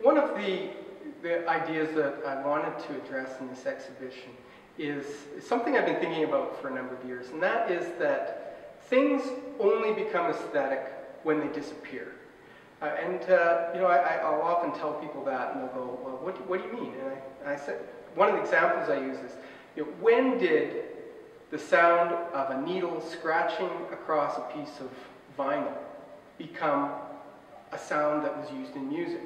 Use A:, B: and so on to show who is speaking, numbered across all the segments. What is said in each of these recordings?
A: One of the ideas that I wanted to address in this exhibition is something I've been thinking about for a number of years, and that is that things only become aesthetic when they disappear. I'll often tell people that, and they'll go, well, what do you mean? And I said, one of the examples I use is, when did the sound of a needle scratching across a piece of vinyl become a sound that was used in music?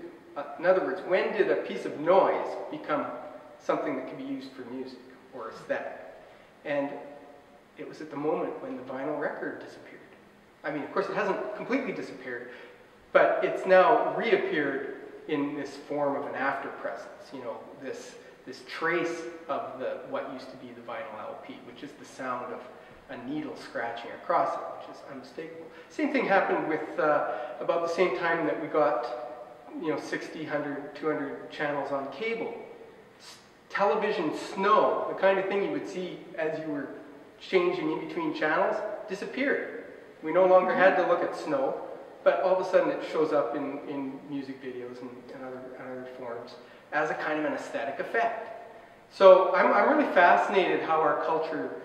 A: In other words, when did a piece of noise become something that could be used for music or aesthetic? And it was at the moment when the vinyl record disappeared. I mean, of course, it hasn't completely disappeared, but it's now reappeared in this form of an after-presence, this trace of what used to be the vinyl LP, which is the sound of a needle scratching across it, which is unmistakable. Same thing happened with, about the same time that we got 60, 100, 200 channels on cable. Television snow, the kind of thing you would see as you were changing in between channels, disappeared. We no longer had to look at snow, but all of a sudden it shows up in music videos and other forms as a kind of an aesthetic effect. So I'm really fascinated how our culture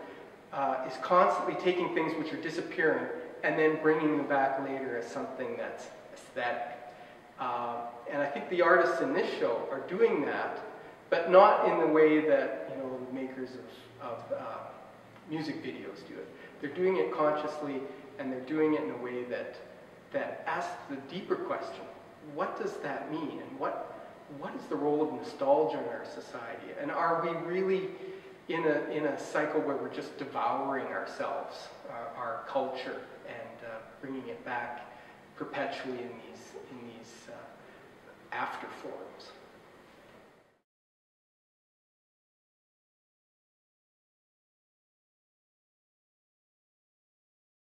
A: is constantly taking things which are disappearing and then bringing them back later as something that's aesthetic. And I think the artists in this show are doing that, but not in the way that the makers of music videos do it. They're doing it consciously, and they're doing it in a way that asks the deeper question: what does that mean, and what is the role of nostalgia in our society? And are we really in a cycle where we're just devouring ourselves, our culture, and bringing it back perpetually in these after forms?